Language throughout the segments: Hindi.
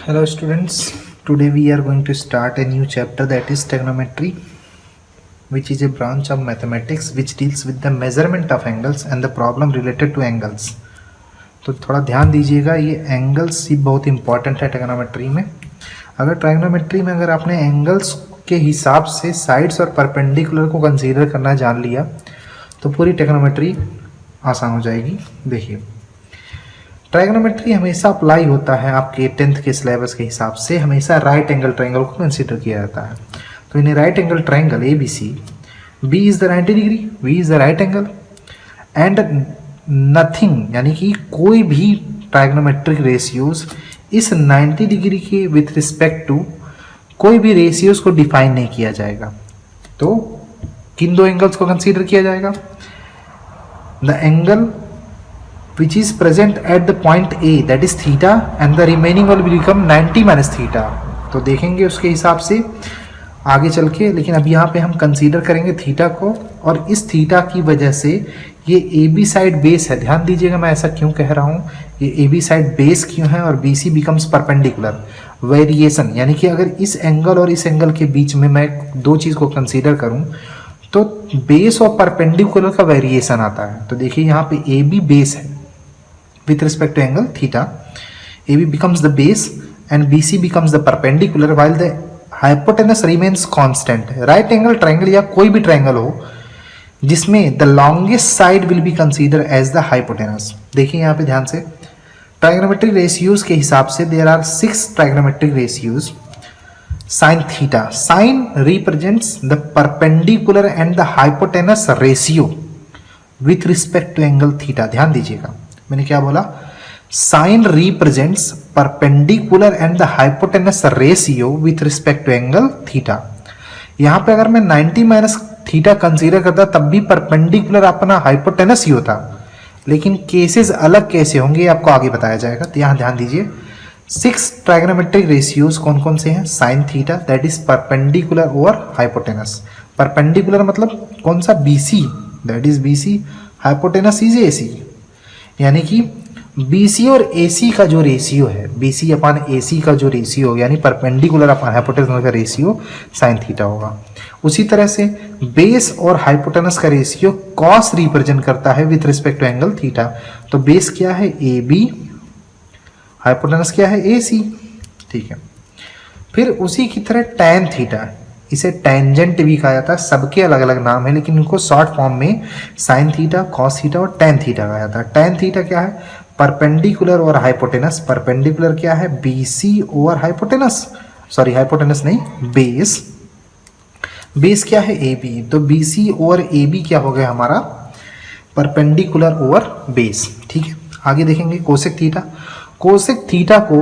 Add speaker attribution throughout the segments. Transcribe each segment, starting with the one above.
Speaker 1: Hello students, today we are going to start a new chapter, that is trigonometry, which is a branch of mathematics which deals with the measurement of angles and the problem related to angles. तो थोड़ा ध्यान दीजिएगा, ये एंगल्स ही बहुत इंपॉर्टेंट है ट्रिगोनोमेट्री में। अगर ट्रिगोनोमेट्री में अगर आपने एंगल्स के हिसाब से साइड्स और परपेंडिकुलर को कंसीडर करना जान लिया तो पूरी ट्रिगोनोमेट्री आसान हो जाएगी। देखिए, ट्राइगोनोमेट्री हमेशा अप्लाई होता है आपके 10th के सिलेबस के हिसाब से, हमेशा राइट एंगल ट्रायंगल को कंसीडर किया जाता है। तो in right angle triangle A B C, B is the 90 degree, V is the right angle and nothing, यानी कि कोई भी ट्राइगोनोमेट्रिक रेशियोज इस 90 डिग्री के विथ रिस्पेक्ट टू कोई भी रेशियोज को डिफाइन नहीं किया जाएगा। तो किन दो एंगल्स को कंसीडर किया जाएगा? The angle which is present at the point A, that is theta, and the remaining will become 90 minus theta। तो देखेंगे उसके हिसाब से आगे चल के, लेकिन अब यहाँ पे हम कंसीडर करेंगे थीटा को, और इस थीटा की वजह से ये ए बी साइड बेस है। ध्यान दीजिएगा मैं ऐसा क्यों कह रहा हूँ, ये ए बी साइड बेस क्यों है और B C becomes perpendicular. Variation, यानी कि अगर इस एंगल और इस एंगल के बीच में मैं दो चीज़ को कंसीडर करूँ तो बेस और परपेंडिकुलर का वेरिएशन आता है। तो देखिए यहाँ पे ए बी बेस है with respect to angle theta, AB becomes the base and BC becomes the perpendicular while the hypotenuse remains constant। right angle triangle या कोई भी triangle हो जिसमें the longest side will be considered as the hypotenuse। देखिए यहाँ पे ध्यान से, trigonometric ratios के हिसाब से there are 6 trigonometric ratios। sin theta, sin represents the perpendicular and the hypotenuse ratio with respect to angle theta। ध्यान दीजिएगा मैंने क्या बोला, sine represents perpendicular and the hypotenuse ratio with respect to angle theta. यहां पे अगर मैं 90 माइनस थीटा कंसीडर करता तब भी परपेंडिकुलर अपना हाइपोटेनस ही होता, लेकिन केसेस अलग कैसे होंगे आपको आगे बताया जाएगा। तो यहां ध्यान दीजिए, 6 ट्राइगोनोमेट्रिक रेशियोज कौन कौन से हैं? Sine theta that is perpendicular over hypotenuse. Perpendicular मतलब कौन सा? BC, that is BC, hypotenuse is AC, यानी कि BC और AC का जो रेशियो है, BC अपान AC का जो रेशियो होगा, यानी परपेंडिकुलर अपान हाइपोटेनस का रेशियो साइन थीटा होगा। उसी तरह से बेस और हाइपोटेनस का रेशियो कॉस रिप्रेजेंट करता है with respect to angle theta. तो बेस क्या है? AB, हाइपोटेनस क्या है? AC। ठीक है, फिर उसी की तरह टैन थीटा, इसे टेंजेंट भी कहा जाता है, सबके अलग अलग नाम है लेकिन इनको शॉर्ट फॉर्म में साइन थीटा, कॉस थीटा और टैन थीटा कहा जाता है। टैन थीटा क्या है? परपेंडिकुलर और हाइपोटेनस। परपेंडिकुलर क्या है? BC over hypotenuse, sorry hypotenuse नहीं, बेस। बेस क्या है? AB। तो BC ओवर AB क्या हो गया हमारा? Perpendicular over base. ठीक है, आगे देखेंगे कोसेक थीटा। कोसेक थीटा को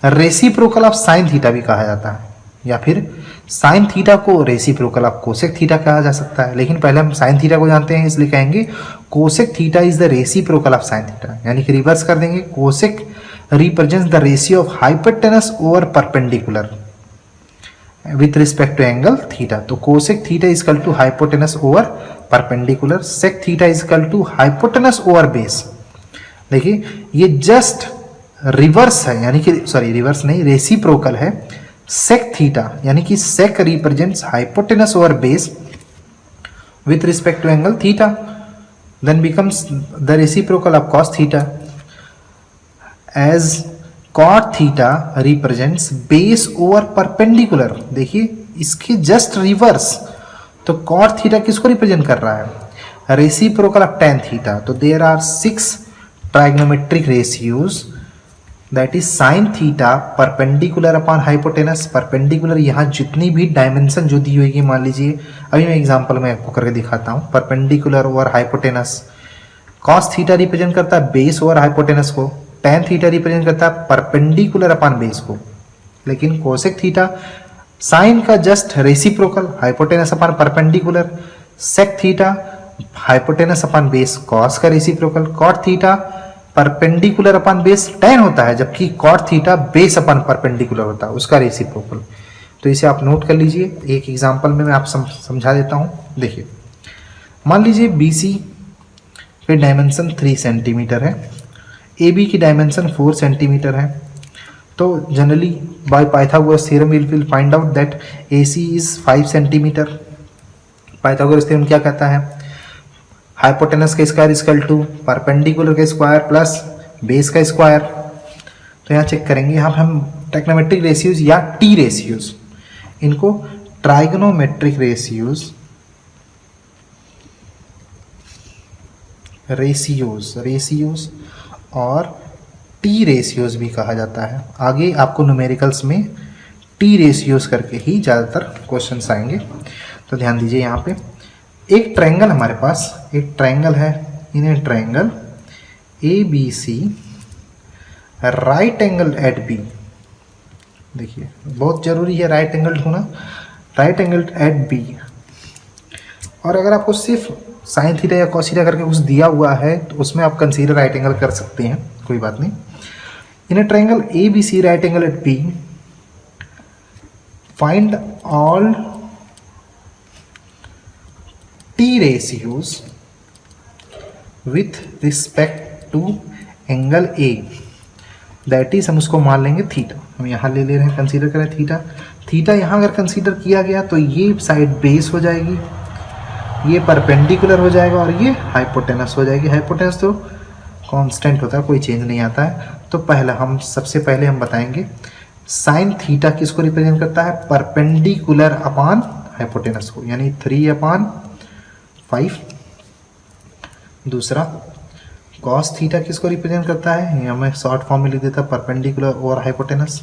Speaker 1: रेसिप्रोकल ऑफ साइन थीटा भी कहा जाता है, या फिर साइन थीटा को रेसिप्रोकल ऑफ कोसेक थीटा कहा जा सकता है। लेकिन पहले हम साइन थीटा को जानते हैं, इसलिए कहेंगे cosec theta is the reciprocal of sine theta, यानी कि रिवर्स कर देंगे, cosec represents the ratio of hypotenuse over perpendicular with respect to angle theta. तो cosec theta is equal to hypotenuse over perpendicular, sec theta is equal to hypotenuse over base. देखिए ये जस्ट रिवर्स है, यानी कि सॉरी रिवर्स नहीं, रेसिप्रोकल है। sec थीटा यानी कि sec represents hypotenuse over base with respect to angle theta, then becomes the reciprocal of cos theta, as cot theta represents base over perpendicular। देखिए इसके जस्ट रिवर्स, तो cot theta किसको रिप्रेजेंट कर रहा है? reciprocal of tan theta। तो there are 6 trigonometric ratios, that is sine theta perpendicular upon hypotenuse. Perpendicular यहाँ जितनी भी डायमेंशन जो दी हुई है, मान लीजिए अभी मैं एग्जांपल में आपको करके दिखाता हूँ, perpendicular over hypotenuse. Cos theta represent करता है बेस ओवर हाइपोटेनस को, टैन थीटा रिप्रेजेंट करता है परपेंडिकुलर अपॉन बेस को, लेकिन कोसेक थीटा साइन का just reciprocal, hypotenuse upon perpendicular. Sec theta hypotenuse upon base, cos का reciprocal. Cot theta perpendicular upon base tan होता है, जबकि cot theta base upon perpendicular होता है, उसका रेसिप्रोकल। तो इसे आप नोट कर लीजिए, एक एग्जांपल में मैं आप समझा देता हूँ। देखिए मान लीजिए BC पे डायमेंशन 3 सेंटीमीटर है, AB की डायमेंशन 4 सेंटीमीटर है। तो generally by Pythagoras theorem we will find out that AC is 5 centimetre. Pythagoras theorem क्या कहता है, हाइपोटेनस का स्क्वायर इक्वल टू परपेंडिकुलर का स्क्वायर प्लस बेस का स्क्वायर। तो यहाँ चेक करेंगे, यहाँ हम ट्रिग्नोमेट्रिक रेशियोज या टी रेशियोज, इनको ट्राइगोनोमेट्रिक रेशियोज और टी रेशियोज भी कहा जाता है। आगे आपको न्यूमेरिकल्स में टी रेशियोज करके ही ज़्यादातर क्वेश्चंस आएंगे। तो ध्यान दीजिए, यहाँ पे एक ट्रायंगल हमारे पास, एक ट्रायंगल है, in a triangle ABC right angle at B. देखिए बहुत जरूरी है राइट एंगल होना, राइट एंगल एट बी। और अगर आपको सिर्फ साइन थीटा या कॉस थीटा करके कुछ दिया हुआ है तो उसमें आप कंसीडर राइट एंगल कर सकते हैं, कोई बात नहीं। In a triangle ABC right angle at B find all T ratios with respect to angle A, that is हम उसको मान लेंगे थीटा। हम यहाँ ले रहे हैं, कंसीडर करें थीटा। थीटा यहाँ अगर कंसीडर किया गया तो ये साइड बेस हो जाएगी, ये परपेंडिकुलर हो जाएगा और ये हाइपोटेनस हो जाएगी। हाइपोटेनस तो कांस्टेंट होता है, कोई चेंज नहीं आता है। तो सबसे पहले हम बताएंगे साइन थीटा किसको रिप्रेजेंट करता है, परपेंडिकुलर अपान हाइपोटेनस को, यानी 3/5। दूसरा कॉस थीटा किसको रिप्रेजेंट करता है, यहाँ मैं शॉर्ट फॉर्म में लिख देता perpendicular over hypotenuse.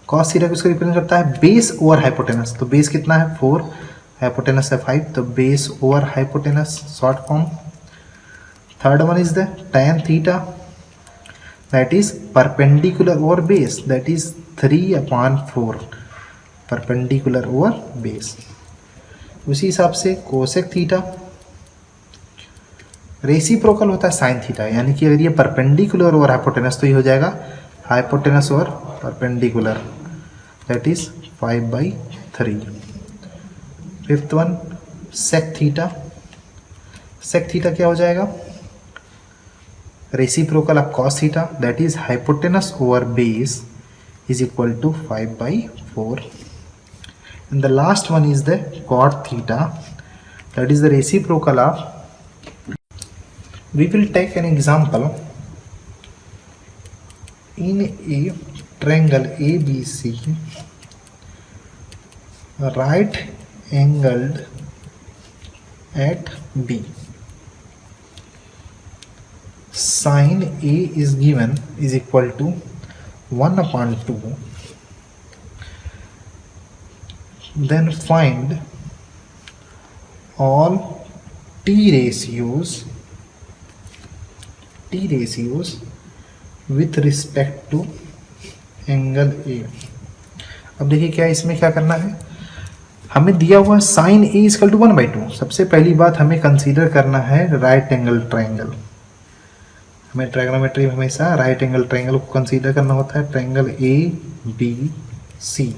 Speaker 1: Cos theta किसको रिप्रेजेंट करता है, बेस ओवर हाइपोटेनस। तो बेस कितना है 4, हाइपोटेनस है 5, तो base over hypotenuse short form. Third one is the tan theta, that is perpendicular over base, that is 3/4 perpendicular over base. उसी हिसाब से कोसेक थीटा रेसिप्रोकल होता है साइन थीटा, यानी कि अगर ये परपेंडिकुलर ओवर हाइपोटेनस तो ये हो जाएगा hypotenuse over perpendicular, that is 5/3। Fifth one sec theta, sec theta क्या हो जाएगा, reciprocal of cos theta, that is hypotenuse over base is equal to 5/4। And the last one is the cot theta, that is the reciprocal of, we will take an example in a triangle ABC right angled at B. Sin A is given is equal to 1/2. Then find all T ratios with respect to angle A। अब देखिए क्या इसमें क्या करना है, हमें दिया हुआ साइन A इक्वल टू 1/2। सबसे पहली बात हमें कंसीडर करना है राइट एंगल ट्रायंगल। हमें ट्रायगोनोमेट्री में हमेशा राइट एंगल ट्रायंगल को कंसीडर करना होता है। Triangle ABC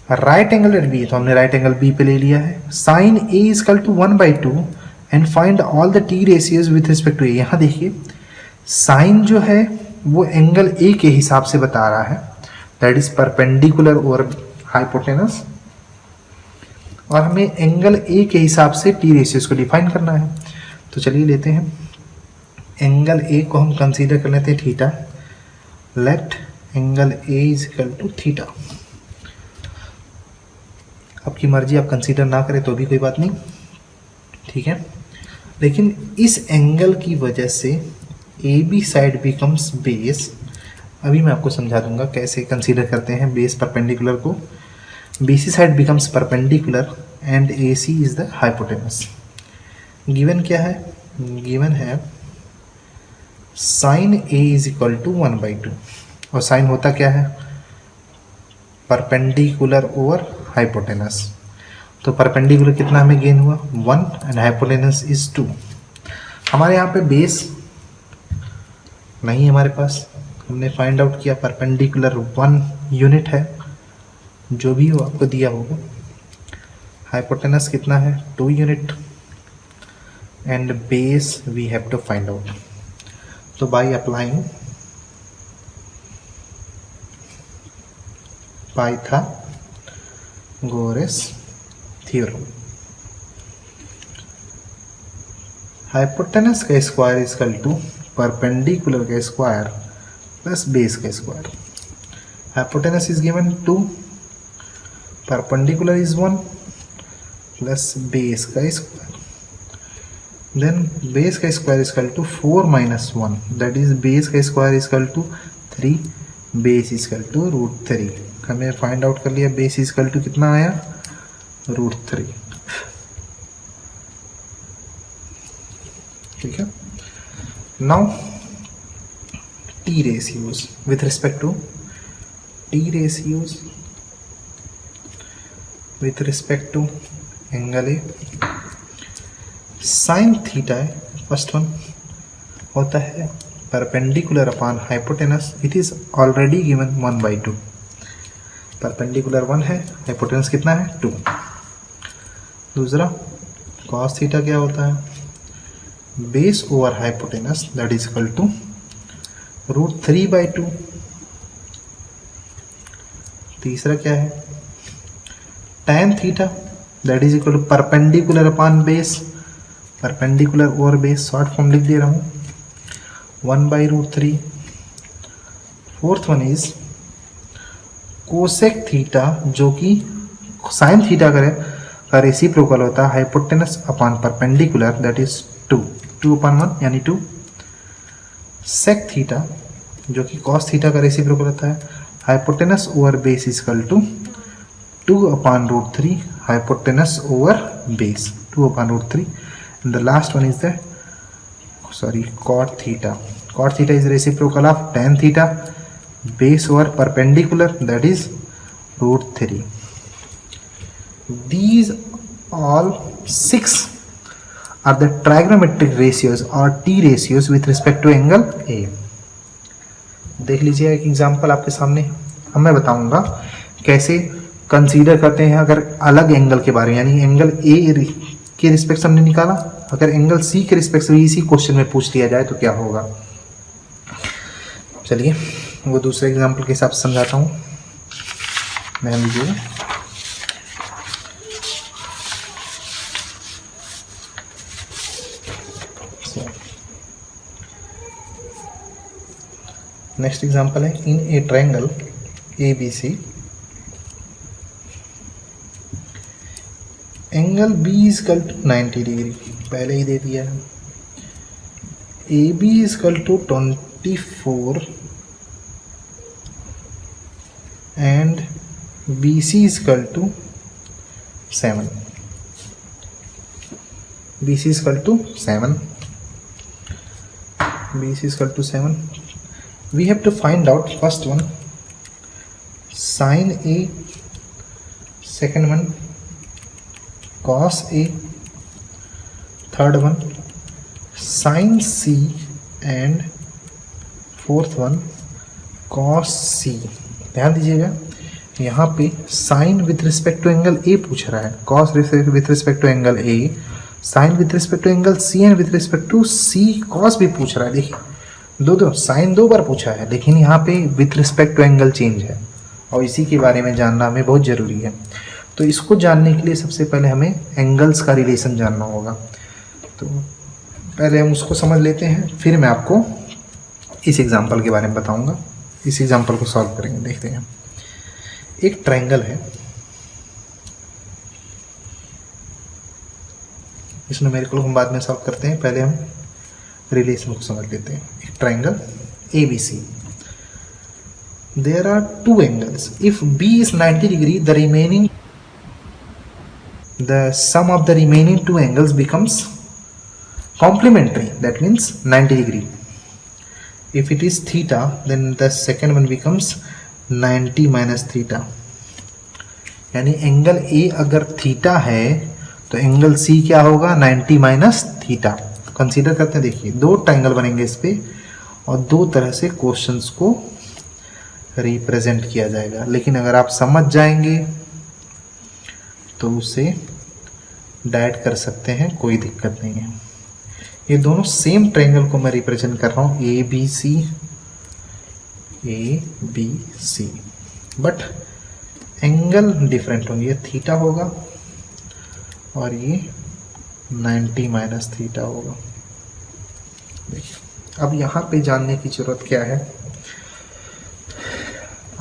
Speaker 1: right angle at B, तो हमने राइट एंगल बी पे ले लिया है। Sine A equal to 1/2 and find all the T ratios with respect to A. यहाँ देखिए साइन जो है वो एंगल ए के हिसाब से बता रहा है, that is perpendicular over hypotenuse, और हमें एंगल ए के हिसाब से टी रेशियोज को डिफाइन करना है। तो चलिए लेते हैं एंगल ए को हम कंसीडर कर लेते हैं theta. Let angle A is equal to theta. आपकी मर्जी, आप कंसीडर ना करें तो भी कोई बात नहीं, ठीक है। लेकिन इस एंगल की वजह से A B side becomes base. अभी मैं आपको समझा दूंगा कैसे कंसीडर करते हैं बेस परपेंडिकुलर को। BC side becomes perpendicular and AC is the hypotenuse. Given क्या है, गिवन है sine A is equal to 1/2, और साइन होता क्या है, परपेंडिकुलर ओवर हाइपोटेनस। तो परपेंडिकुलर कितना हमें गेन हुआ 1 एंड हाइपोटेनस इज 2। हमारे यहाँ पे बेस नहीं है हमारे पास, हमने फाइंड आउट किया परपेंडिकुलर 1 यूनिट है, जो भी हो आपको दिया होगा। हाइपोटेनस कितना है 2 unit and base we have to find out. तो by applying Pythagoras theorem. Hypotenuse का स्क्वायर इक्वल टू परपेंडिकुलर का स्क्वायर प्लस बेस का square. Hypotenuse is given 2, perpendicular is 1 plus base का स्क्वायर। देन बेस का square equal to 4 minus 1, that is base का square equal to 3, base equal to √3। हमने फाइंड आउट कर लिया बेस इक्वल टू कितना आया, √3। ठीक है। Now T ratios with respect to angle A. Sine theta first one होता है perpendicular upon hypotenuse, it is already given 1/2। Perpendicular 1 है, हाइपोटेनस कितना है 2। दूसरा कॉस थीटा क्या होता है, base over hypotenuse that is equal to √3/2। तीसरा क्या है tan theta that is equal to perpendicular upon base, perpendicular over base, short form लिख दे रहा हूँ 1/√3। Fourth one is cosec theta जो कि साइन थीटा का रेसिप्रोकल होता है hypotenuse upon perpendicular that is 2/1 यानी 2। सेक थीटा जो कि कॉस थीटा का रेसिप्रोकल होता है hypotenuse over base equal to 2/√3 hypotenuse over base 2/√3। and the last one is the cot theta is reciprocal of tan theta, base over perpendicular that is √3। these all 6 are the trigonometric ratios or T ratios with respect to angle A। देख लीजिए एक एग्जांपल आपके सामने। अब मैं बताऊंगा कैसे कंसीडर करते हैं अगर अलग एंगल के बारे में, यानी एंगल ए के रिस्पेक्ट हमने निकाला, अगर एंगल सी के रिस्पेक्ट से इसी क्वेश्चन में पूछ लिया जाए तो क्या होगा। चलिए वो दूसरे एग्जांपल के हिसाब से समझाता हूँ, ध्यान दीजिएगा। नेक्स्ट एग्जांपल है in a triangle ABC angle B equal to 90 degree, पहले ही दे दिया है। AB equal to 24 and BC equal to 7। BC equal to 7, BC equal to 7। We have to find out first one sin A, second one cos A, third one sin C and fourth one cos C। ध्यान दीजिएगा यहाँ पे sin with respect to angle A पूछ रहा है, cos with respect to angle A, sin with respect to angle C and with respect to C cos भी पूछ रहा है। देखिए दो साइन 2 बार पूछा है, लेकिन यहाँ पे with respect to angle change है और इसी के बारे में जानना हमें बहुत ज़रूरी है। तो इसको जानने के लिए सबसे पहले हमें एंगल्स का रिलेशन जानना होगा। तो पहले हम उसको समझ लेते हैं, फिर मैं आपको इस एग्जांपल के बारे में बताऊंगा। इस एग्जांपल को सॉल्व करेंगे। देखते हैं, एक ट्रायंगल है, इस न्यूमेरिकल को हम बाद में सॉल्व करते हैं, पहले हम रिलेशन को समझ लेते हैं। एक triangle ABC, there are two angles. If B is 90 degree, the sum of the remaining two angles becomes complementary, that means 90 degree. If it is theta, then the second one becomes 90 minus theta। यानी एंगल A अगर थीटा है तो एंगल C क्या होगा, 90 माइनस थीटा। कंसीडर करते हैं, देखिए दो ट्रायंगल बनेंगे इस पे और दो तरह से क्वेश्चंस को रिप्रेजेंट किया जाएगा, लेकिन अगर आप समझ जाएंगे तो उसे डायरेक्ट कर सकते हैं, कोई दिक्कत नहीं है। ये दोनों सेम ट्रायंगल को मैं रिप्रेजेंट कर रहा हूँ ABC, बट एंगल डिफरेंट होंगे, ये थीटा होगा और ये 90 माइनस थीटा होगा। देखिए अब यहाँ पे जानने की जरूरत क्या है,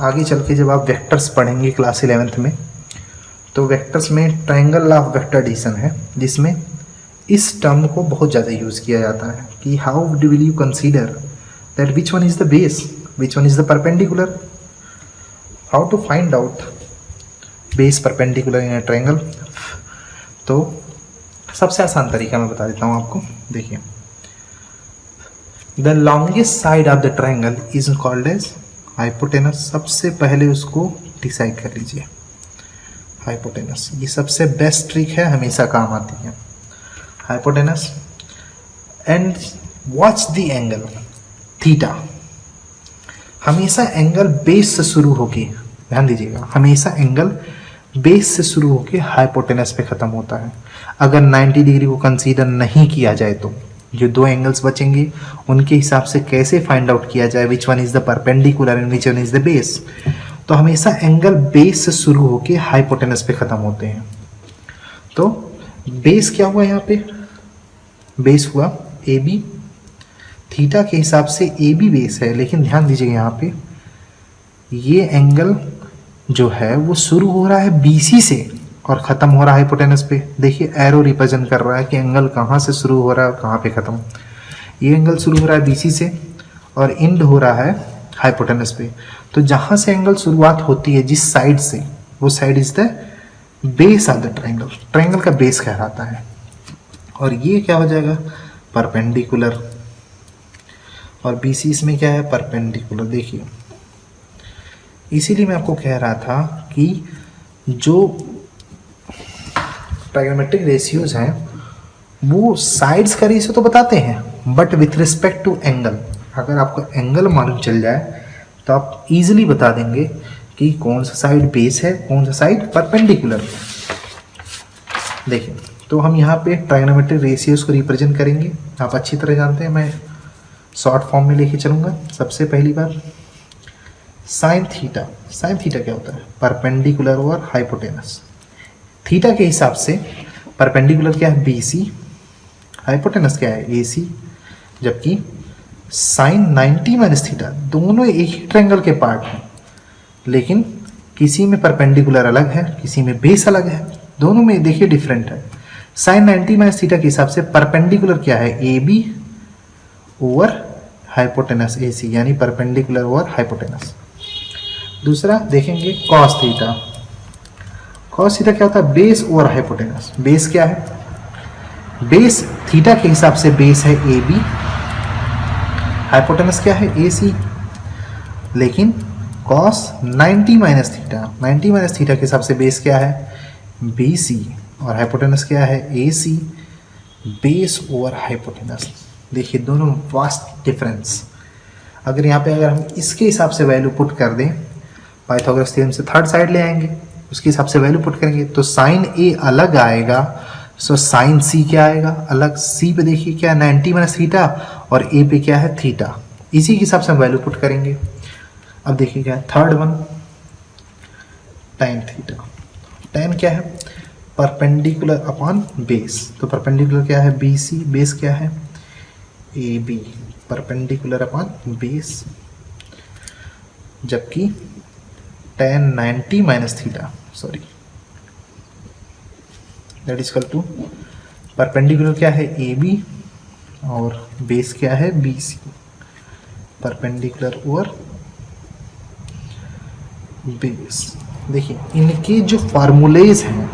Speaker 1: आगे चल के जब आप वेक्टर्स पढ़ेंगे क्लास 11th में, तो वेक्टर्स में ट्रायंगल ऑफ वेक्टर एडिशन है, जिसमें इस टर्म को बहुत ज़्यादा यूज़ किया जाता है कि how will you consider that which one is the base, which one is the perpendicular, how to find out base perpendicular in a triangle. तो सबसे आसान तरीका मैं बता देता हूँ आपको। देखिए, the longest side of the triangle is called as hypotenuse. सबसे पहले उसको डिसाइड कर लीजिए, हाइपोटेनस। ये सबसे बेस्ट ट्रिक है, हमेशा काम आती है, hypotenuse. And watch the angle theta. हमेशा एंगल बेस से शुरू होके, ध्यान दीजिएगा, हमेशा एंगल बेस से शुरू होके हाइपोटेनस पे खत्म होता है। अगर 90 डिग्री को कंसीडर नहीं किया जाए तो जो दो एंगल्स बचेंगे उनके हिसाब से कैसे फाइंड आउट किया जाए which one is the perpendicular and which one is the base. तो हमेशा एंगल बेस से शुरू होके हाइपोटेनस पे खत्म होते हैं। तो बेस क्या हुआ यहाँ पे, बेस हुआ ए बी, थीटा के हिसाब से ए बी बेस है, लेकिन ध्यान दीजिए यहाँ पे ये एंगल जो है वो शुरू हो रहा है BC से और ख़त्म हो रहा है हाइपोटेनस पे। देखिए एरो रिप्रेजेंट कर रहा है कि एंगल कहाँ से शुरू हो रहा है और कहाँ पे ख़त्म। ये एंगल शुरू हो रहा है BC से और एंड हो रहा है हाइपोटेनस पे। तो जहाँ से एंगल शुरुआत होती है जिस साइड से, वो side is the base of the triangle, triangle का बेस कहलाता है। और ये क्या हो जाएगा, परपेंडिकुलर, और BC इसमें क्या है, परपेंडिकुलर। देखिए इसीलिए मैं आपको कह रहा था कि जो ट्रायगोनोमेट्रिक रेशियोज हैं वो साइड्स का रेशियो तो बताते हैं, but with respect to angle, अगर आपको एंगल मालूम चल जाए तो आप इजीली बता देंगे कि कौन सा साइड बेस है, कौन सा साइड परपेंडिकुलर। देखिए तो हम यहाँ पे ट्रायगोनोमेट्रिक रेशियोज को रिप्रेजेंट करेंगे, आप अच्छी तरह जानते हैं, मैं शॉर्ट फॉर्म में लेके चलूँगा। सबसे पहली बार साइन थीटा। साइन थीटा क्या होता है, परपेंडिकुलर ओवर हाइपोटेनस। थीटा के हिसाब से परपेंडिकुलर क्या है, BC, हाइपोटेनस क्या है, AC। जबकि साइन 90 माइनस थीटा, दोनों एक ही ट्रायंगल के पार्ट हैं, लेकिन किसी में परपेंडिकुलर अलग है, किसी में बेस अलग है, दोनों में देखिए डिफरेंट है। साइन 90 माइनस थीटा के हिसाब से परपेंडिकुलर क्या है, AB ओवर हाइपोटेनस AC, यानी परपेंडिकुलर ओवर हाइपोटेनस। दूसरा देखेंगे कॉस थीटा। कॉस थीटा क्या होता है, बेस ओवर हाइपोटेनस। बेस क्या है, बेस थीटा के हिसाब से बेस है AB, हाइपोटेनस क्या है, AC। लेकिन cos 90 minus theta, 90 minus theta के हिसाब से बेस क्या है, BC, और हाइपोटेनस क्या है, AC। बेस ओवर हाइपोटेनस, देखिए दोनों वास्ट डिफरेंस। अगर यहाँ पे अगर हम इसके हिसाब से वैल्यू पुट कर दें, पाइथागोरस थ्योरम से थर्ड साइड ले आएंगे, उसके हिसाब से वैल्यू पुट करेंगे तो साइन A अलग आएगा, सो साइन C क्या आएगा, अलग। C पे देखिए क्या है, 90 माइनस थीटा, और A पे क्या है, थीटा। इसी के हिसाब से हम वैल्यू पुट करेंगे। अब देखिए क्या है, third one tan theta. tan क्या है, परपेंडिकुलर अपॉन बेस। तो परपेंडिकुलर क्या है, BC, बेस क्या है, AB, परपेंडिकुलर अपॉन बेस। जबकि tan 90 minus theta, sorry, that is equal to perpendicular क्या है, AB, और बेस क्या है, BC, परपेंडिकुलर ओवर बेस। देखिए इनके जो फार्मूलेज हैं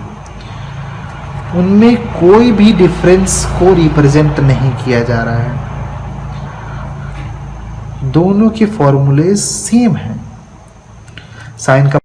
Speaker 1: उनमें कोई भी डिफरेंस को रिप्रेजेंट नहीं किया जा रहा है, दोनों के फॉर्मूलेज सेम हैं। साइन का